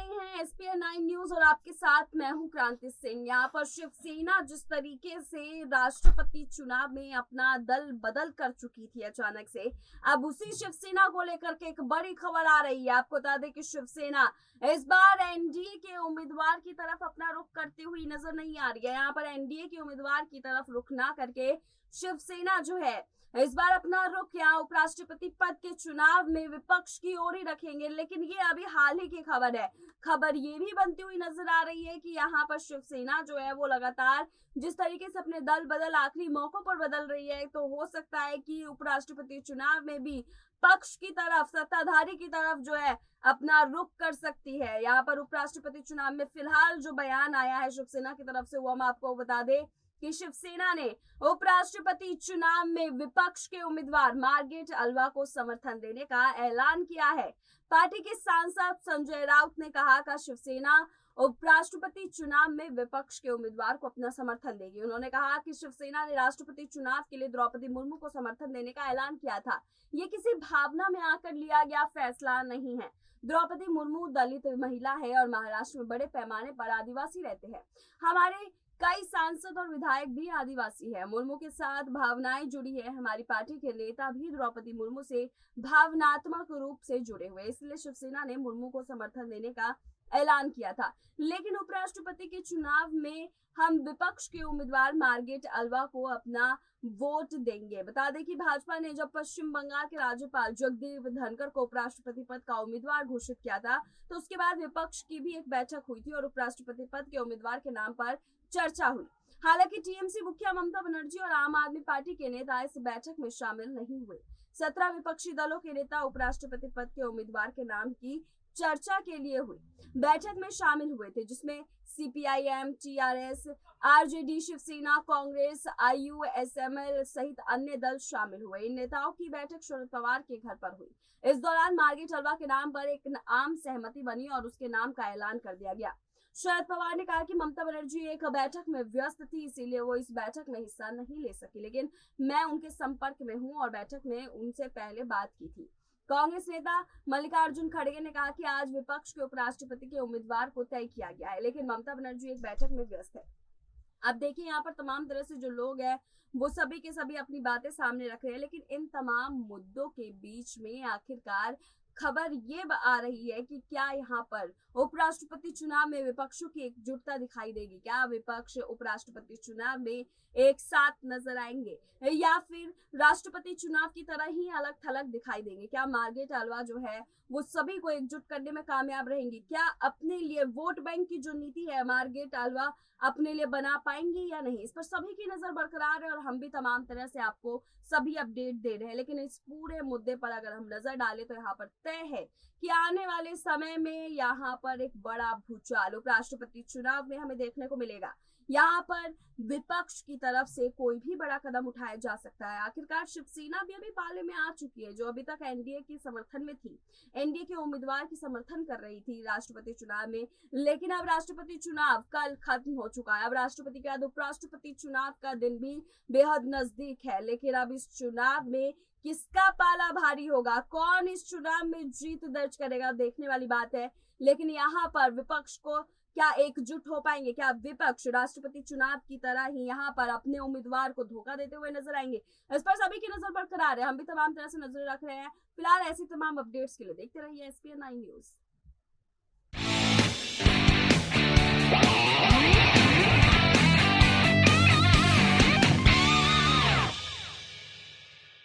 रहे हैं ESPN 9 news और आपके साथ मैं हूं क्रांति सिंह। यहाँ पर शिवसेना जिस तरीके से राष्ट्रपति चुनाव में अपना दल बदल कर चुकी थी अचानक से, अब उसी शिवसेना को लेकर के एक बड़ी खबर आ रही है। आपको बता दें कि शिवसेना इस बार एनडीए के उम्मीदवार की तरफ अपना रुख करती हुई नजर नहीं आ रही है। यहाँ पर एनडीए के उम्मीदवार की तरफ रुख ना करके शिवसेना जो है इस बार अपना रुख यहाँ उपराष्ट्रपति पद के चुनाव में विपक्ष की ओर ही रखेंगे। लेकिन ये अभी हाल ही की खबर है। खबर ये भी बनती हुई नजर आ रही है कि यहाँ पर शिवसेना जो है वो लगातार जिस तरीके से अपने दल बदल आखिरी मौकों पर बदल रही है, तो हो सकता है कि उपराष्ट्रपति चुनाव में भी पक्ष की तरफ, सत्ताधारी की तरफ जो है अपना रुख कर सकती है। यहाँ पर उपराष्ट्रपति चुनाव में फिलहाल जो बयान आया है शिवसेना की तरफ से, वो हम आपको बता दें कि शिवसेना ने उपराष्ट्रपति चुनाव में विपक्ष के उम्मीदवार मार्गरेट अल्वा को समर्थन देने का ऐलान किया है। पार्टी के सांसद संजय राउत ने कहा कि शिवसेना उपराष्ट्रपति चुनाव में विपक्ष के उम्मीदवार को अपना समर्थन देगी। उन्होंने कहा कि शिवसेना ने राष्ट्रपति चुनाव के लिए द्रौपदी मुर्मू को समर्थन देने का ऐलान किया था। ये किसी भावना में आकर लिया गया फैसला नहीं है। द्रौपदी मुर्मू दलित महिला है और महाराष्ट्र में बड़े पैमाने पर आदिवासी रहते हैं। हमारे कई सांसद और विधायक भी आदिवासी है। मुर्मू के साथ भावनाएं जुड़ी है। हमारी पार्टी के नेता भी द्रौपदी मुर्मू से भावनात्मक रूप से जुड़े हुए, इसलिए शिवसेना ने मुर्मू को समर्थन देने का ऐलान किया था। लेकिन उपराष्ट्रपति के चुनाव में हम विपक्ष के उम्मीदवार मार्गरेट अल्वा को अपना वोट देंगे। बता दें कि भाजपा ने जब पश्चिम बंगाल के राज्यपाल जगदीप धनखड़ को उपराष्ट्रपति पद का उम्मीदवार घोषित किया था, तो उसके बाद विपक्ष की भी एक बैठक हुई थी और उपराष्ट्रपति पद के उम्मीदवार के नाम पर चर्चा हुई। हालांकि टीएमसी मुखिया ममता बनर्जी और आम आदमी पार्टी के नेता इस बैठक में शामिल नहीं हुए। 17 विपक्षी दलों के नेता उपराष्ट्रपति पद के उम्मीदवार के नाम की चर्चा के लिए हुई बैठक में शामिल हुए थे, जिसमें CPIM, TRS, RJD, Shiv Sena, Congress, IUSML सहित अन्य दल शामिल हुए। इन नेताओं की बैठक शरद पवार के घर पर हुई। इस दौरान मार्गरेट अल्वा के नाम पर एक आम सहमति बनी और उसके नाम का ऐलान कर दिया गया। शरद पवार ने कहा कि ममता बनर्जी एक बैठक में व्यस्त थी, इसीलिए वो इस बैठक में हिस्सा नहीं ले सकी, लेकिन मैं उनके संपर्क में हूं और बैठक में उनसे पहले बात की थी। कांग्रेस नेता मल्लिकार्जुन खड़गे ने कहा कि आज विपक्ष के उपराष्ट्रपति के उम्मीदवार को तय किया गया है, लेकिन ममता बनर्जी एक बैठक में व्यस्त है। अब देखिए, यहाँ पर तमाम तरह से जो लोग हैं वो सभी के सभी अपनी बातें सामने रख रहे हैं, लेकिन इन तमाम मुद्दों के बीच में आखिरकार खबर ये आ रही है कि क्या यहाँ पर उपराष्ट्रपति चुनाव में विपक्षों की एकजुटता दिखाई देगी? क्या विपक्ष उपराष्ट्रपति चुनाव में एक साथ नजर आएंगे या फिर राष्ट्रपति चुनाव की तरह ही अलग थलग दिखाई देंगे? क्या मार्गरेट अल्वा जो है वो सभी को एकजुट करने में कामयाब रहेंगी? क्या अपने लिए वोट बैंक की जो नीति है मार्गरेट अल्वा अपने लिए बना पाएंगी या नहीं? इस पर सभी की नजर बरकरार है और हम भी तमाम तरह से आपको सभी अपडेट दे रहे हैं। लेकिन इस पूरे मुद्दे पर अगर हम नजर डालें तो यहाँ पर तय है कि आने वाले समय में यहाँ पर एक बड़ा भूचाल उपराष्ट्रपति चुनाव में हमें देखने को मिलेगा। यहाँ पर विपक्ष की तरफ से कोई भी बड़ा कदम उठाया जा सकता है। आखिरकार शिवसेना भी अभी पाले में आ चुकी है, जो अभी तक एनडीए के समर्थन में थी, एनडीए के उम्मीदवार की समर्थन कर रही थी राष्ट्रपति चुनाव में। लेकिन अब राष्ट्रपति चुनाव कल खत्म हो चुका है। अब राष्ट्रपति के बाद उपराष्ट्रपति चुनाव का दिन भी बेहद नजदीक है। लेकिन अब इस चुनाव में किसका पाला भारी होगा, कौन इस चुनाव में जीत दर्ज करेगा, देखने वाली बात है। लेकिन यहाँ पर विपक्ष को क्या एकजुट हो पाएंगे? क्या विपक्ष राष्ट्रपति चुनाव की तरह ही यहाँ पर अपने उम्मीदवार को धोखा देते हुए नजर आएंगे? इस पर सभी की नजर बरकरार है। हम भी तमाम तरह से नजर रख रहे हैं। फिलहाल ऐसी तमाम अपडेट्स के लिए देखते रहिए एसपीएन 9 न्यूज।